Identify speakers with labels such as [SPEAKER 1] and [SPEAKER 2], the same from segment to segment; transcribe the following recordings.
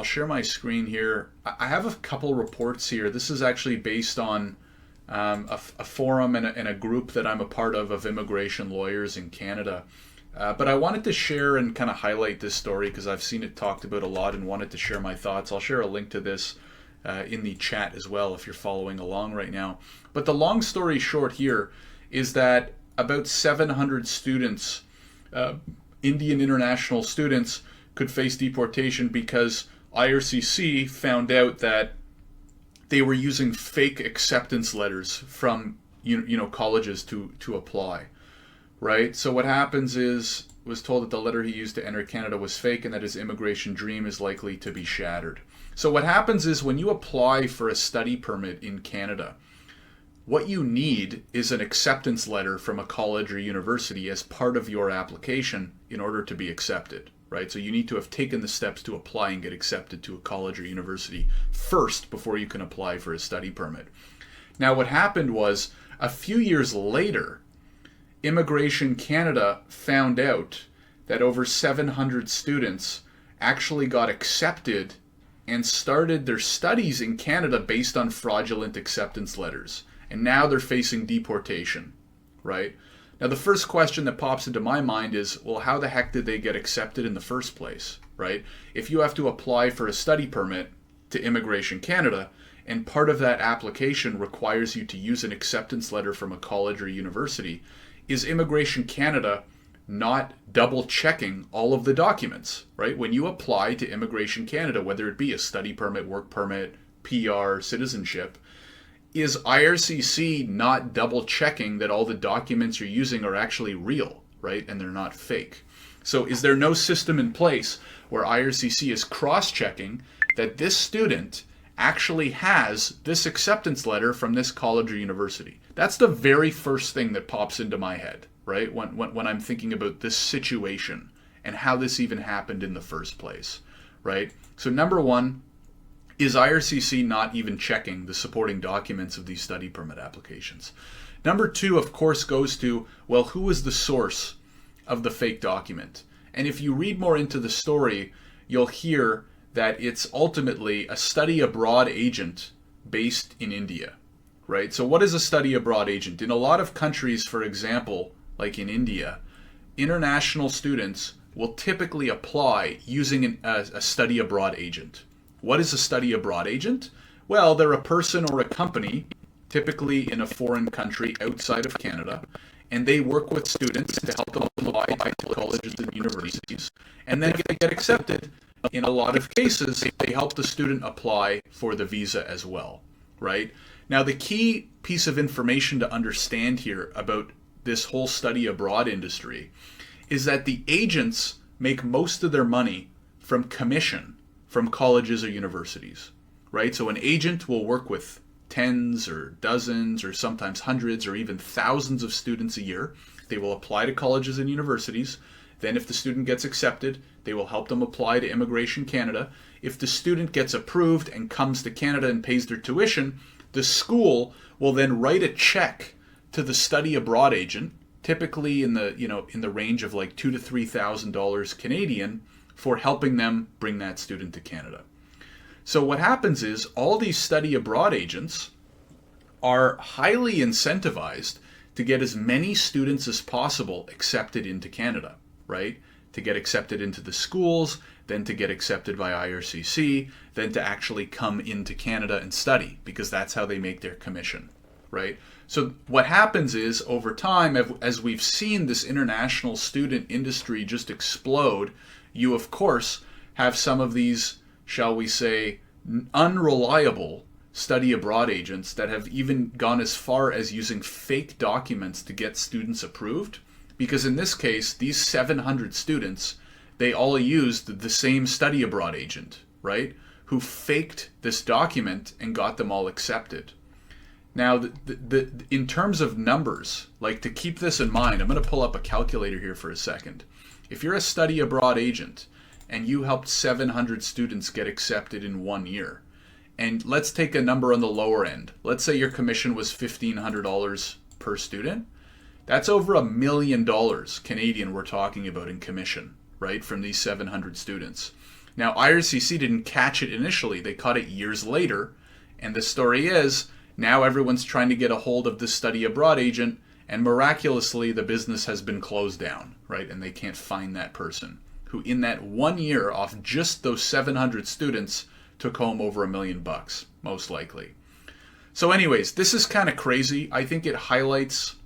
[SPEAKER 1] I'll share my screen here. I have a couple reports here. This is actually based on a forum and a group that I'm a part of immigration lawyers in Canada. But I wanted to share and kind of highlight this story because I've seen it talked about a lot and wanted to share my thoughts. I'll share a link to this in the chat as well if you're following along right now. But the long story short here is that about 700 students, Indian international students, could face deportation because IRCC found out that they were using fake acceptance letters from colleges to apply, right? So what happens is was told that the letter he used to enter Canada was fake and that his immigration dream is likely to be shattered. So what happens is when you apply for a study permit in Canada, what you need is an acceptance letter from a college or university as part of your application in order to be accepted, right? So you need to have taken the steps to apply and get accepted to a college or university first before you can apply for a study permit. Now what happened was a few years later, Immigration Canada found out that over 700 students actually got accepted and started their studies in Canada based on fraudulent acceptance letters. And now they're facing deportation, right? Now the first question that pops into my mind is, well, how the heck did they get accepted in the first place, right? If you have to apply for a study permit to Immigration Canada, and part of that application requires you to use an acceptance letter from a college or university, is Immigration Canada not double checking all of the documents, right? When you apply to Immigration Canada, whether it be a study permit, work permit, PR, citizenship, is IRCC not double checking that all the documents you're using are actually real, right? And they're not fake. So is there no system in place where IRCC is cross-checking that this student actually has this acceptance letter from this college or university? That's the very first thing that pops into my head, right? When I'm thinking about this situation and how this even happened in the first place, right? So number one, is IRCC not even checking the supporting documents of these study permit applications? Number two, of course, goes to, well, who is the source of the fake document? And if you read more into the story, you'll hear that it's ultimately a study abroad agent based in India, right? So what is a study abroad agent? In a lot of countries, for example, like in India, international students will typically apply using a study abroad agent. What is a study abroad agent? Well, they're a person or a company, typically in a foreign country outside of Canada, and they work with students to help them apply to colleges and universities, and then they get accepted. In a lot of cases, they help the student apply for the visa as well, right? Now, the key piece of information to understand here about this whole study abroad industry is that the agents make most of their money from commission from colleges or universities, right? So an agent will work with tens or dozens or sometimes hundreds or even thousands of students a year. They will apply to colleges and universities. Then if the student gets accepted, they will help them apply to Immigration Canada. If the student gets approved and comes to Canada and pays their tuition, the school will then write a check to the study abroad agent, typically in the range of like $2,000 to $3,000 Canadian, for helping them bring that student to Canada. So what happens is all these study abroad agents are highly incentivized to get as many students as possible accepted into Canada, right? To get accepted into the schools, then to get accepted by IRCC, then to actually come into Canada and study, because that's how they make their commission, right? So what happens is over time, as we've seen this international student industry just explode, you, of course, have some of these, shall we say, unreliable study abroad agents that have even gone as far as using fake documents to get students approved. Because in this case, these 700 students, they all used the same study abroad agent, right? Who faked this document and got them all accepted. Now, in terms of numbers, like to keep this in mind, I'm going to pull up a calculator here for a second. If you're a study abroad agent and you helped 700 students get accepted in 1 year, and let's take a number on the lower end. Let's say your commission was $1,500 per student. That's over $1 million Canadian we're talking about in commission, right, from these 700 students. Now, IRCC didn't catch it initially. They caught it years later. And the story is, now everyone's trying to get a hold of this study abroad agent, and miraculously the business has been closed down, right? And they can't find that person who in that 1 year off just those 700 students took home over $1 million, most likely. So anyways, this is kind of crazy. I think it highlights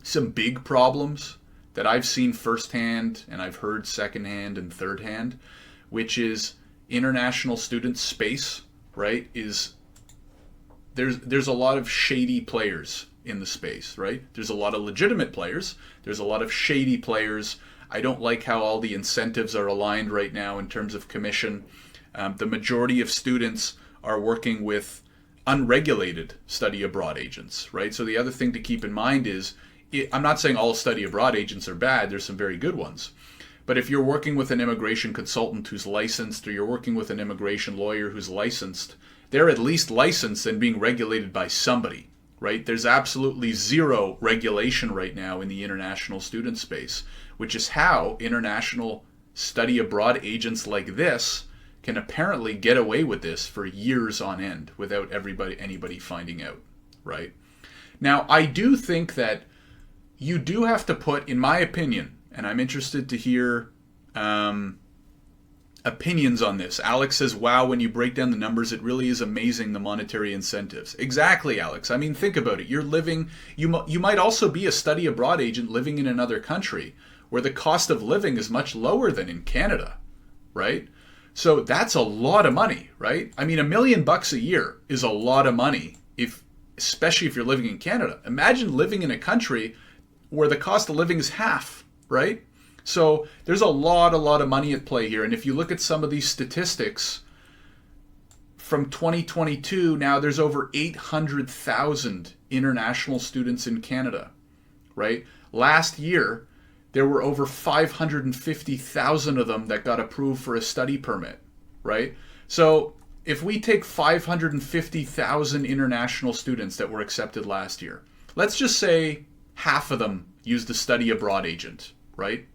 [SPEAKER 1] some big problems that I've seen firsthand and I've heard secondhand and thirdhand, which is international student space, right? There's a lot of shady players in the space, right? There's a lot of legitimate players. There's a lot of shady players. I don't like how all the incentives are aligned right now in terms of commission. The majority of students are working with unregulated study abroad agents, right? So the other thing to keep in mind is, I'm not saying all study abroad agents are bad. There's some very good ones. But if you're working with an immigration consultant who's licensed, or you're working with an immigration lawyer who's licensed, they're at least licensed and being regulated by somebody, right? There's absolutely zero regulation right now in the international student space, which is how international study abroad agents like this can apparently get away with this for years on end without anybody finding out, right? Now, I do think that you do have to put, in my opinion, and I'm interested to hear opinions on this. Alex says, wow, when you break down the numbers, it really is amazing, the monetary incentives. Exactly, Alex. I mean, think about it. You're living, you might also be a study abroad agent living in another country where the cost of living is much lower than in Canada, right? So that's a lot of money, right? I mean, $1 million a year is a lot of money, especially if you're living in Canada. Imagine living in a country where the cost of living is half, right? So there's a lot of money at play here. And if you look at some of these statistics from 2022, now there's over 800,000 international students in Canada, right? Last year, there were over 550,000 of them that got approved for a study permit, right? So if we take 550,000 international students that were accepted last year, let's just say half of them used the study abroad agent, right?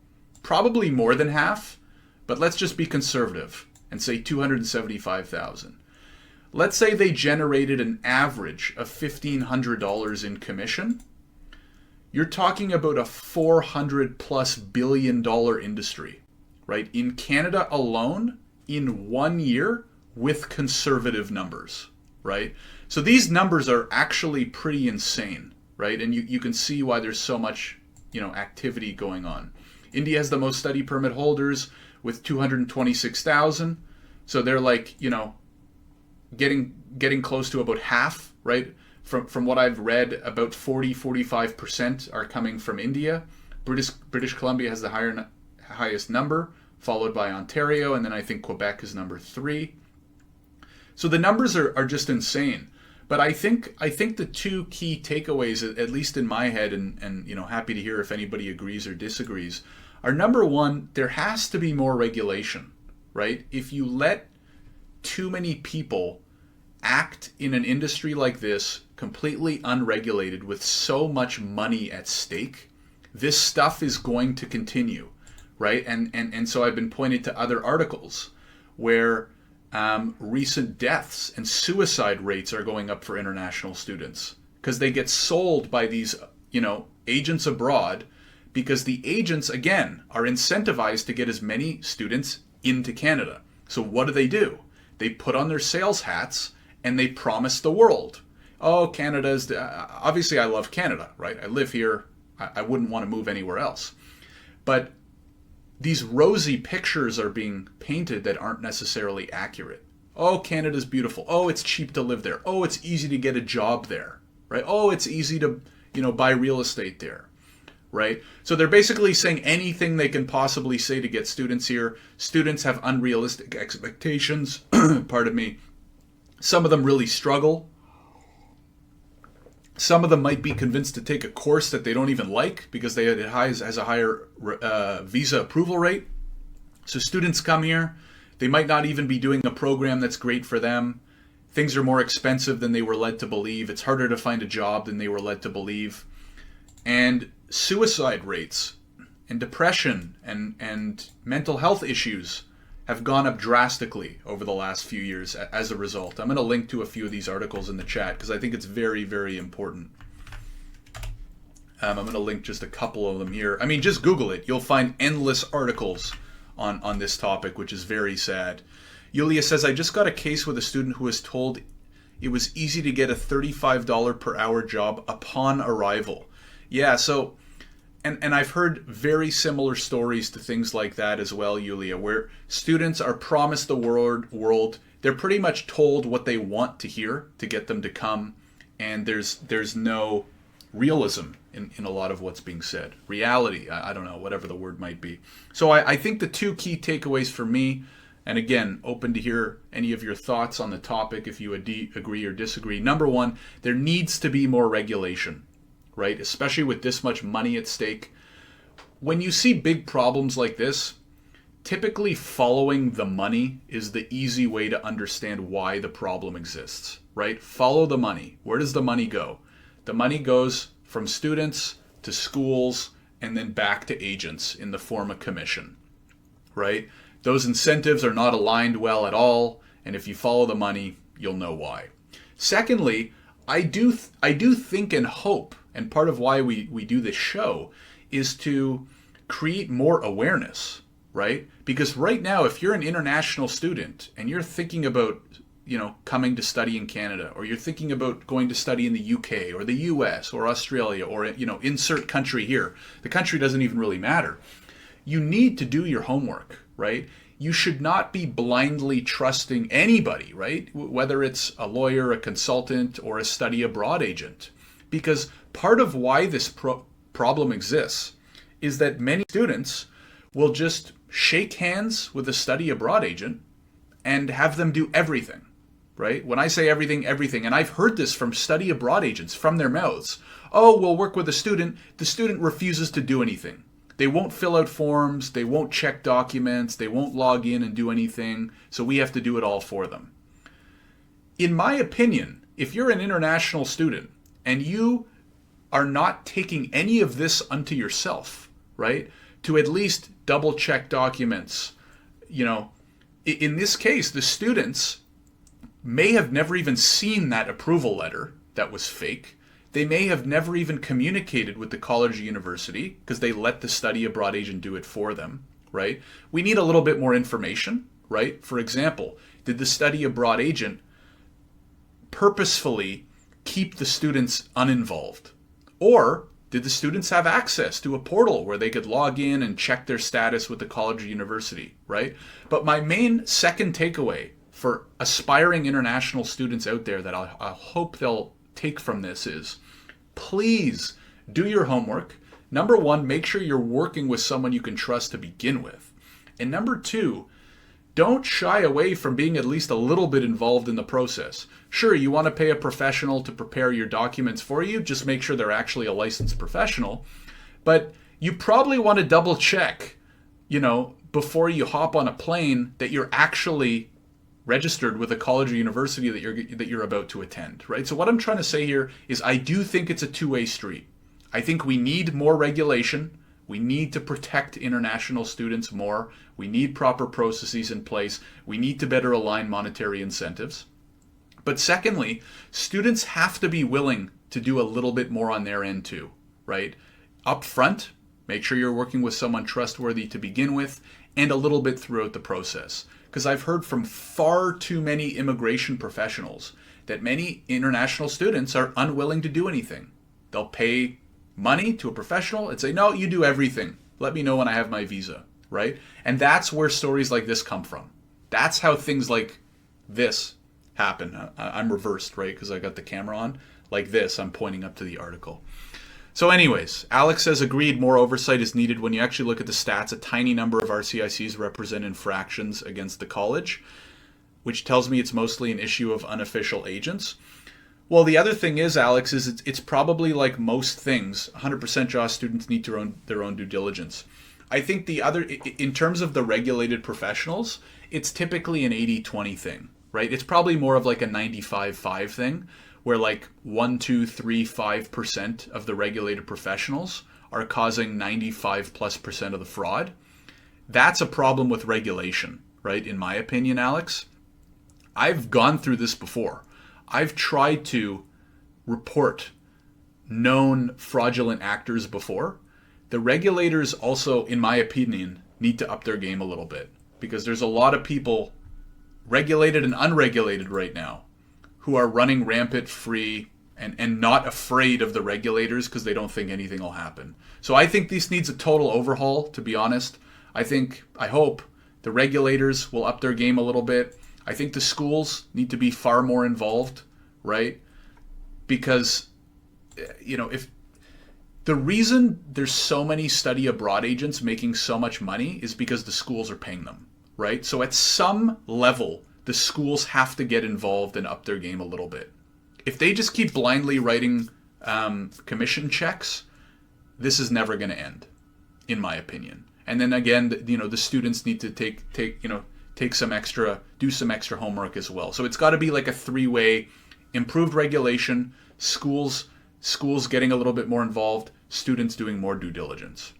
[SPEAKER 1] Probably more than half, but let's just be conservative and say 275,000. Let's say they generated an average of $1,500 in commission. You're talking about a $400+ billion industry, right? In Canada alone, in 1 year, with conservative numbers, right? So these numbers are actually pretty insane, right? And you can see why there's so much, activity going on. India has the most study permit holders with 226,000. So they're like, getting close to about half, right? From what I've read, about 45% are coming from India. British Columbia has the highest number, followed by Ontario, and then I think Quebec is number 3. So the numbers are just insane. But I think the two key takeaways, at least in my head, and happy to hear if anybody agrees or disagrees, are number one, there has to be more regulation, right? If you let too many people act in an industry like this, completely unregulated, with so much money at stake, this stuff is going to continue, right? And so I've been pointed to other articles where recent deaths and suicide rates are going up for international students because they get sold by these, agents abroad, because the agents, again, are incentivized to get as many students into Canada. So what do? They put on their sales hats and they promise the world. Oh, Canada's, obviously I love Canada, right? I live here. I wouldn't want to move anywhere else. But these rosy pictures are being painted that aren't necessarily accurate. Oh, Canada's beautiful. Oh, it's cheap to live there. Oh, it's easy to get a job there, right? Oh, it's easy to, buy real estate there, right? So they're basically saying anything they can possibly say to get students here. Students have unrealistic expectations. Pardon me. Some of them really struggle. Some of them might be convinced to take a course that they don't even like because it has a higher visa approval rate. So students come here. They might not even be doing a program that's great for them. Things are more expensive than they were led to believe. It's harder to find a job than they were led to believe. And suicide rates and depression and mental health issues have gone up drastically over the last few years as a result. I'm going to link to a few of these articles in the chat because I think it's very, very important. I'm going to link just a couple of them here. I mean, just Google it. You'll find endless articles on this topic, which is very sad. Yulia says, I just got a case with a student who was told it was easy to get a $35 per hour job upon arrival. Yeah, so, and I've heard very similar stories to things like that as well, Yulia, where students are promised the world. They're pretty much told what they want to hear to get them to come, and there's no realism in a lot of what's being said. Reality, I don't know, whatever the word might be. So I think the two key takeaways for me, and again, open to hear any of your thoughts on the topic if you agree or disagree. Number one, there needs to be more regulation, right? Especially with this much money at stake. When you see big problems like this, typically following the money is the easy way to understand why the problem exists, right? Follow the money. Where does the money go? The money goes from students to schools and then back to agents in the form of commission, right? Those incentives are not aligned well at all, and if you follow the money, you'll know why. Secondly, I do think and hope, and part of why we do this show is to create more awareness, right? Because right now, if you're an international student and you're thinking about coming to study in Canada, or you're thinking about going to study in the UK or the US or Australia or, insert country here. The country doesn't even really matter. You need to do your homework, right? You should not be blindly trusting anybody, right? Whether it's a lawyer, a consultant, or a study abroad agent. Because part of why this problem exists is that many students will just shake hands with a study abroad agent and have them do everything. Right? When I say everything, and I've heard this from study abroad agents from their mouths. Oh, we'll work with a student. The student refuses to do anything. They won't fill out forms. They won't check documents. They won't log in and do anything. So we have to do it all for them. In my opinion, if you're an international student and you are not taking any of this unto yourself, right, to at least double check documents, in this case, the students may have never even seen that approval letter that was fake. They may have never even communicated with the college or university because they let the study abroad agent do it for them, right? We need a little bit more information, right? For example, did the study abroad agent purposefully keep the students uninvolved? Or did the students have access to a portal where they could log in and check their status with the college or university, right? But my main second takeaway for aspiring international students out there that I hope they'll take from this is, please do your homework. Number one, make sure you're working with someone you can trust to begin with. And number two, don't shy away from being at least a little bit involved in the process. Sure, you want to pay a professional to prepare your documents for you, just make sure they're actually a licensed professional. But you probably want to double check, before you hop on a plane that you're actually registered with a college or university that you're about to attend, right? So what I'm trying to say here is I do think it's a two-way street. I think we need more regulation. We need to protect international students more. We need proper processes in place. We need to better align monetary incentives. But secondly, students have to be willing to do a little bit more on their end too, right? Up front, make sure you're working with someone trustworthy to begin with, and a little bit throughout the process. Because I've heard from far too many immigration professionals that many international students are unwilling to do anything. They'll pay money to a professional and say, no, you do everything. Let me know when I have my visa, right? And that's where stories like this come from. That's how things like this happen. I'm reversed, right? Because I got the camera on. Like this, I'm pointing up to the article. So anyways, Alex says, agreed, more oversight is needed. When you actually look at the stats, a tiny number of RCICs represent infractions against the college, which tells me it's mostly an issue of unofficial agents. Well, the other thing is, Alex, is it's probably like most things, 100% JAWS students need their own due diligence. I think the other, in terms of the regulated professionals, it's typically an 80-20 thing, right? It's probably more of like a 95-5 thing, where like 1, 2, 3, 5% of the regulated professionals are causing 95+% of the fraud. That's a problem with regulation, right? In my opinion, Alex, I've gone through this before. I've tried to report known fraudulent actors before. The regulators also, in my opinion, need to up their game a little bit, because there's a lot of people, regulated and unregulated right now, who are running rampant free and not afraid of the regulators because they don't think anything will happen. So I think this needs a total overhaul, to be honest. I hope the regulators will up their game a little bit. I think the schools need to be far more involved, right? Because, if the reason there's so many study abroad agents making so much money is because the schools are paying them, right? So at some level, the schools have to get involved and up their game a little bit. If they just keep blindly writing commission checks, this is never going to end, in my opinion. And then again, the students need to do some extra homework as well. So it's got to be like a three-way: improved regulation, schools getting a little bit more involved, students doing more due diligence.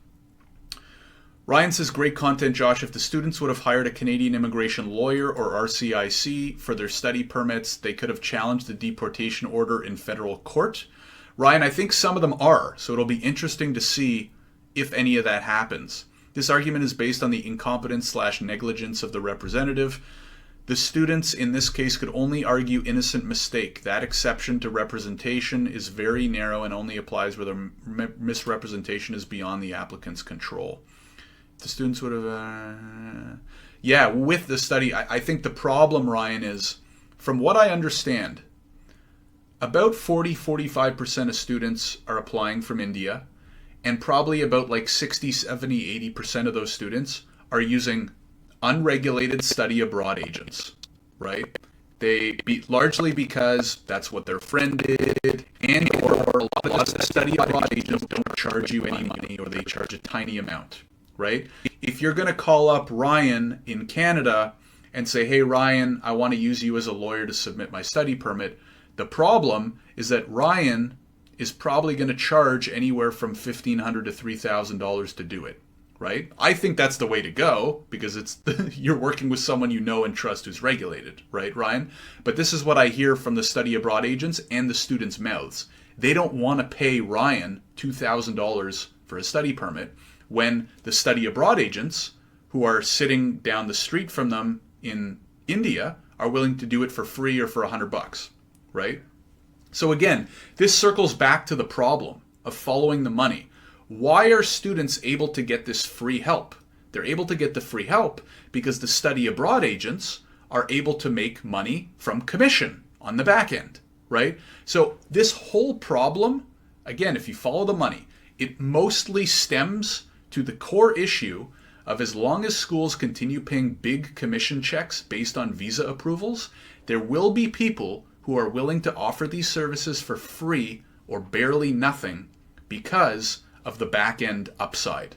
[SPEAKER 1] Ryan says, great content, Josh. If the students would have hired a Canadian immigration lawyer or RCIC for their study permits, they could have challenged the deportation order in federal court. Ryan, I think some of them are, so it'll be interesting to see if any of that happens. This argument is based on the incompetence/negligence of the representative. The students in this case could only argue innocent mistake. That exception to representation is very narrow and only applies where the misrepresentation is beyond the applicant's control. The students would have... with the study, I think the problem, Ryan, is, from what I understand, about 40-45% of students are applying from India, and probably about like 60-70-80% of those students are using unregulated study abroad agents, right? Largely because that's what their friend did, and or a lot of study abroad agents don't charge you any money, or they charge a tiny amount, right? If you're going to call up Ryan in Canada and say, hey, Ryan, I want to use you as a lawyer to submit my study permit, the problem is that Ryan is probably going to charge anywhere from $1,500 to $3,000 to do it, right? I think that's the way to go, because you're working with someone you know and trust who's regulated, right, Ryan? But this is what I hear from the study abroad agents and the students' mouths. They don't want to pay Ryan $2,000 for a study permit when the study abroad agents, who are sitting down the street from them in India, are willing to do it for free or for $100, right? So again, this circles back to the problem of following the money. Why are students able to get this free help? They're able to get the free help because the study abroad agents are able to make money from commission on the back end, right? So this whole problem, again, if you follow the money, it mostly stems to the core issue of, as long as schools continue paying big commission checks based on visa approvals, there will be people who are willing to offer these services for free or barely nothing because of the back end upside,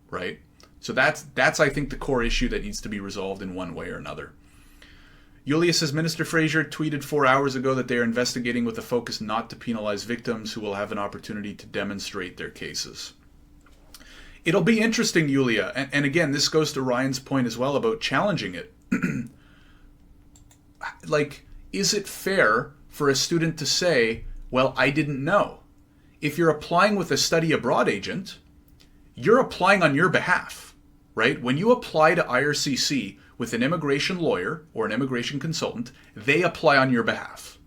[SPEAKER 1] right? So that's I think the core issue that needs to be resolved in one way or another. Yulia says, Minister Fraser tweeted 4 hours ago that they are investigating with a focus not to penalize victims who will have an opportunity to demonstrate their cases. It'll be interesting, Yulia, and again, this goes to Ryan's point as well about challenging it. Like, is it fair for a student to say, well, I didn't know? If you're applying with a study abroad agent, you're applying on your behalf, right? When you apply to IRCC with an immigration lawyer or an immigration consultant, they apply on your behalf.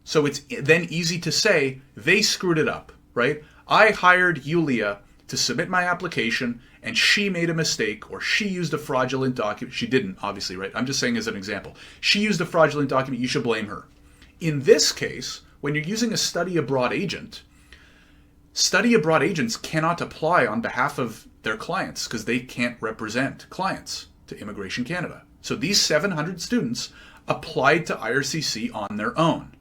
[SPEAKER 1] So it's then easy to say they screwed it up, right? I hired Yulia to submit my application and she made a mistake, or she used a fraudulent document. She didn't, obviously, right? I'm just saying as an example. She used a fraudulent document, you should blame her. In this case, when you're using a study abroad agent, study abroad agents cannot apply on behalf of their clients because they can't represent clients to Immigration Canada. So these 700 students applied to IRCC on their own.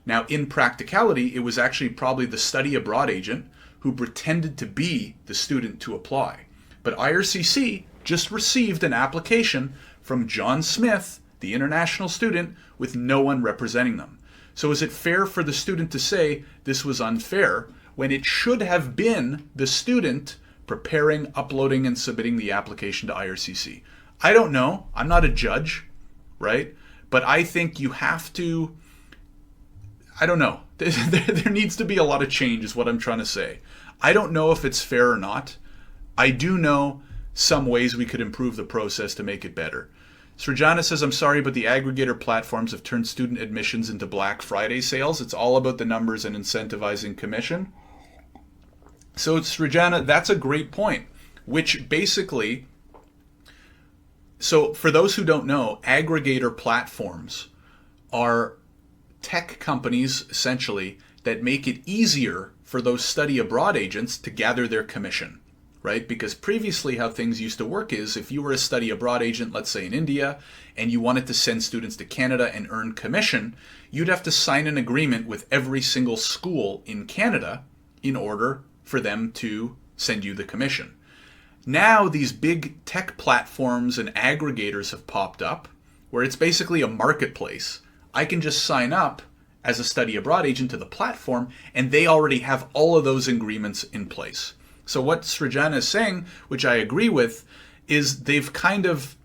[SPEAKER 1] Now, in practicality, it was actually probably the study abroad agent who pretended to be the student to apply. But IRCC just received an application from John Smith, the international student, with no one representing them. So is it fair for the student to say this was unfair when it should have been the student preparing, uploading, and submitting the application to IRCC? I don't know. I'm not a judge, right? But I think you have to, I don't know. There needs to be a lot of change, is what I'm trying to say. I don't know if it's fair or not. I do know some ways we could improve the process to make it better. Srijana says, I'm sorry, but the aggregator platforms have turned student admissions into Black Friday sales. It's all about the numbers and incentivizing commission. So, Srijana, that's a great point, which basically, so for those who don't know, aggregator platforms are tech companies, essentially, that make it easier for those study abroad agents to gather their commission, right? Because previously how things used to work is if you were a study abroad agent, let's say in India, and you wanted to send students to Canada and earn commission, you'd have to sign an agreement with every single school in Canada in order for them to send you the commission. Now these big tech platforms and aggregators have popped up where it's basically a marketplace. I can just sign up as a study abroad agent to the platform and they already have all of those agreements in place. So what Srijana is saying, which I agree with, is they've kind of,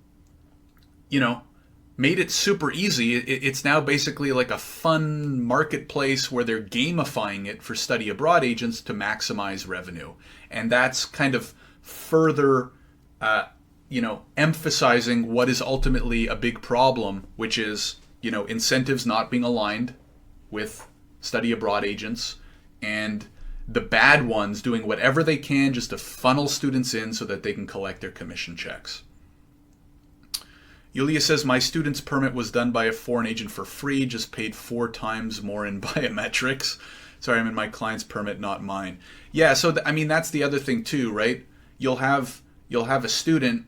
[SPEAKER 1] made it super easy. It's now basically like a fun marketplace where they're gamifying it for study abroad agents to maximize revenue. And that's kind of further, emphasizing what is ultimately a big problem, which is, incentives not being aligned with study abroad agents and the bad ones doing whatever they can just to funnel students in so that they can collect their commission checks. Yulia says, my student's permit was done by a foreign agent for free, just paid 4 times more in biometrics. Sorry, I'm in my client's permit, not mine. Yeah, so that's the other thing too, right? You'll have a student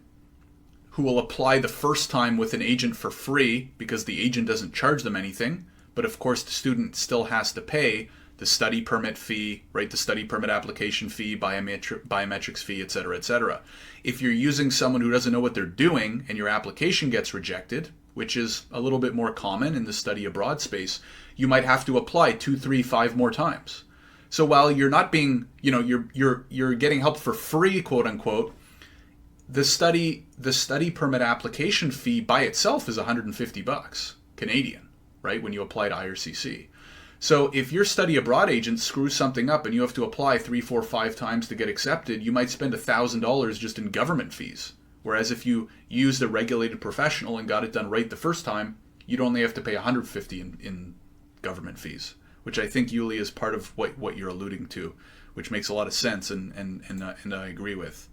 [SPEAKER 1] who will apply the first time with an agent for free because the agent doesn't charge them anything. But of course, the student still has to pay the study permit fee, right? The study permit application fee, biometrics fee, et cetera, et cetera. If you're using someone who doesn't know what they're doing and your application gets rejected, which is a little bit more common in the study abroad space, you might have to apply 2, 3, 5 more times. So while you're not being, you're getting help for free, quote unquote, the study permit application fee by itself is $150 Canadian, right? When you apply to IRCC. So if your study abroad agent screws something up and you have to apply 3, 4, 5 times to get accepted, you might spend $1,000 just in government fees. Whereas if you used a regulated professional and got it done right the first time, you'd only have to pay $150 in government fees, which I think, Yulia, is part of what you're alluding to, which makes a lot of sense and I agree with.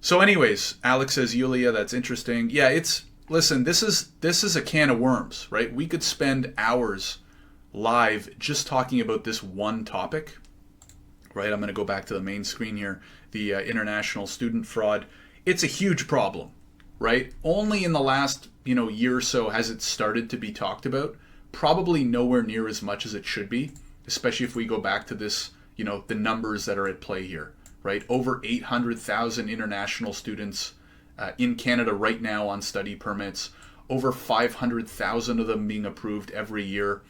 [SPEAKER 1] So anyways, Alex says, Yulia, that's interesting. Yeah, listen, this is a can of worms, right? We could spend hours live just talking about this one topic, right? I'm going to go back to the main screen here. The international student fraud. It's a huge problem, right? Only in the last year or so has it started to be talked about. Probably nowhere near as much as it should be, especially if we go back to this, the numbers that are at play here, right? Over 800,000 international students in Canada right now on study permits. Over 500,000 of them being approved every year.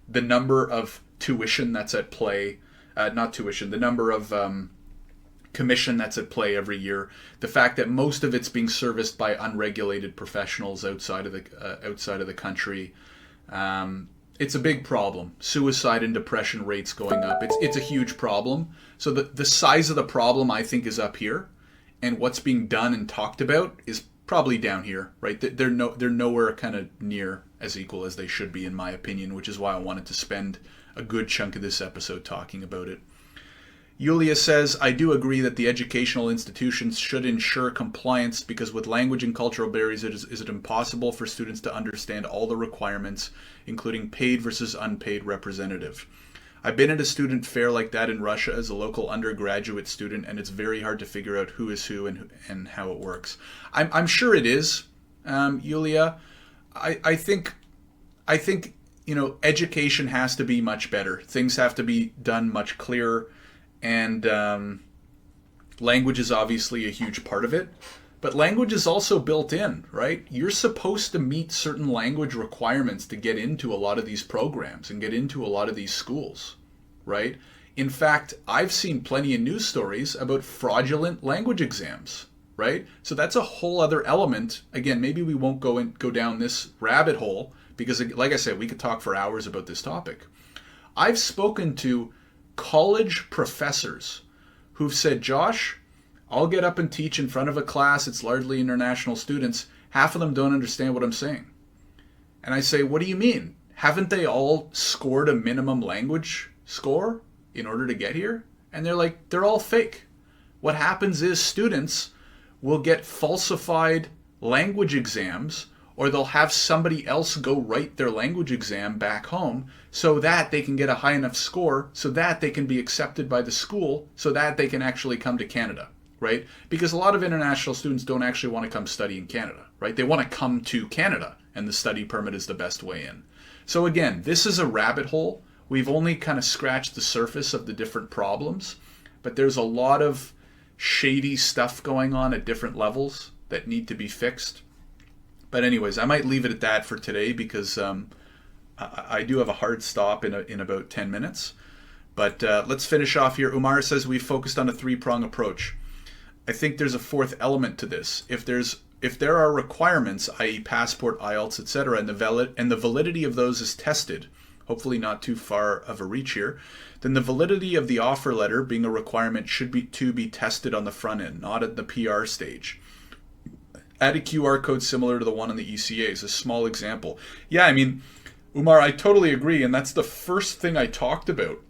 [SPEAKER 1] The number of tuition that's at play, the number of commission that's at play every year, the fact that most of it's being serviced by unregulated professionals outside of the country, it's a big problem. Suicide and depression rates going up. It's a huge problem. So the size of the problem, I think, is up here, and what's being done and talked about is probably down here, right? They're nowhere kind of near as equal as they should be, in my opinion, which is why I wanted to spend a good chunk of this episode talking about it. Yulia says, I do agree that the educational institutions should ensure compliance because with language and cultural barriers, is it impossible for students to understand all the requirements, including paid versus unpaid representative. I've been at a student fair like that in Russia as a local undergraduate student, and it's very hard to figure out who is who and how it works. I'm sure it is, Yulia. I think education has to be much better. Things have to be done much clearer, and language is obviously a huge part of it. But language is also built in, right? You're supposed to meet certain language requirements to get into a lot of these programs and get into a lot of these schools, right? In fact, I've seen plenty of news stories about fraudulent language exams, right? So that's a whole other element. Again, maybe we won't go down this rabbit hole because, like I said, we could talk for hours about this topic. I've spoken to college professors who've said, Josh, I'll get up and teach in front of a class. It's largely international students. Half of them don't understand what I'm saying. And I say, what do you mean? Haven't they all scored a minimum language score in order to get here? And they're like, they're all fake. What happens is students will get falsified language exams, or they'll have somebody else go write their language exam back home so that they can get a high enough score so that they can be accepted by the school so that they can actually come to Canada, right? Because a lot of international students don't actually want to come study in Canada, right? They want to come to Canada, and the study permit is the best way in. So again, this is a rabbit hole. We've only kind of scratched the surface of the different problems, but there's a lot of shady stuff going on at different levels that need to be fixed. But anyways, I might leave it at that for today because I do have a hard stop in about 10 minutes. But let's finish off here. Umar says we focused on a three-prong approach. I think there's a fourth element to this. If there are requirements, i.e. passport, IELTS, etc., and the validity of those is tested, hopefully not too far of a reach here, then the validity of the offer letter, being a requirement, should be tested on the front end, not at the PR stage. Add a QR code similar to the one on the ECA is a small example. Yeah, I mean, Umar, I totally agree, and that's the first thing I talked about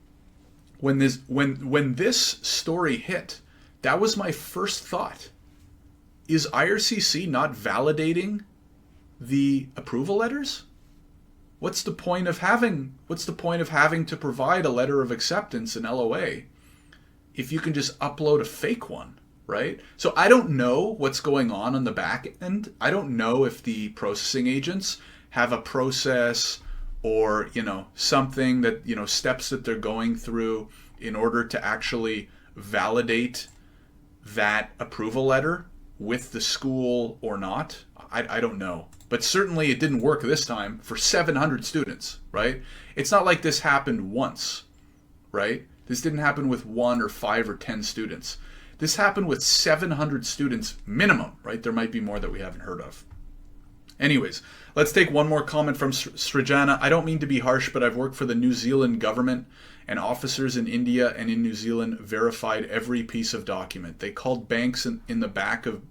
[SPEAKER 1] when this story hit. That was my first thought. Is IRCC not validating the approval letters? What's the point of having to provide a letter of acceptance, an LOA, if you can just upload a fake one, right? So I don't know what's going on the back end. I don't know if the processing agents have a process or, something that, steps that they're going through in order to actually validate that approval letter with the school or not. I don't know. But certainly it didn't work this time for 700 students, right? It's not like this happened once, right? This didn't happen with 1 or 5 or 10 students. This happened with 700 students minimum, right? There might be more that we haven't heard of. Anyways, let's take one more comment from Srijana. I don't mean to be harsh, but I've worked for the New Zealand government, and officers in India and in New Zealand verified every piece of document. They called banks in the back of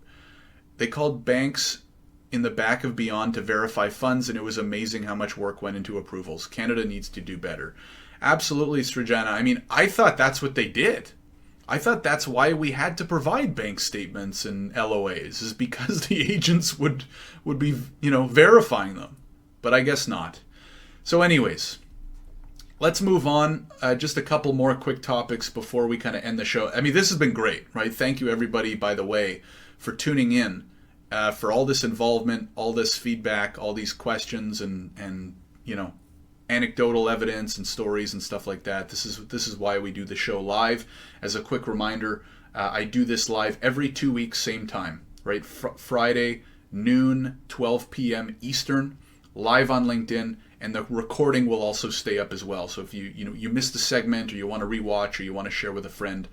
[SPEAKER 1] Beyond to verify funds, and it was amazing how much work went into approvals. Canada needs to do better. Absolutely, Srijana. I mean, I thought that's what they did. I thought that's why we had to provide bank statements and LOAs, is because the agents would be, verifying them. But I guess not. So anyways, let's move on. Just a couple more quick topics before we kind of end the show. I mean, this has been great, right? Thank you, everybody, by the way, for tuning in, for all this involvement, all this feedback, all these questions, and anecdotal evidence and stories and stuff like that. This is why we do the show live. As a quick reminder, I do this live every 2 weeks, same time, right? Friday, noon, 12 p.m. Eastern, live on LinkedIn, and the recording will also stay up as well. So if you missed a segment, or you want to rewatch, or you want to share with a friend,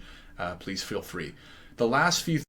[SPEAKER 1] please feel free. The last few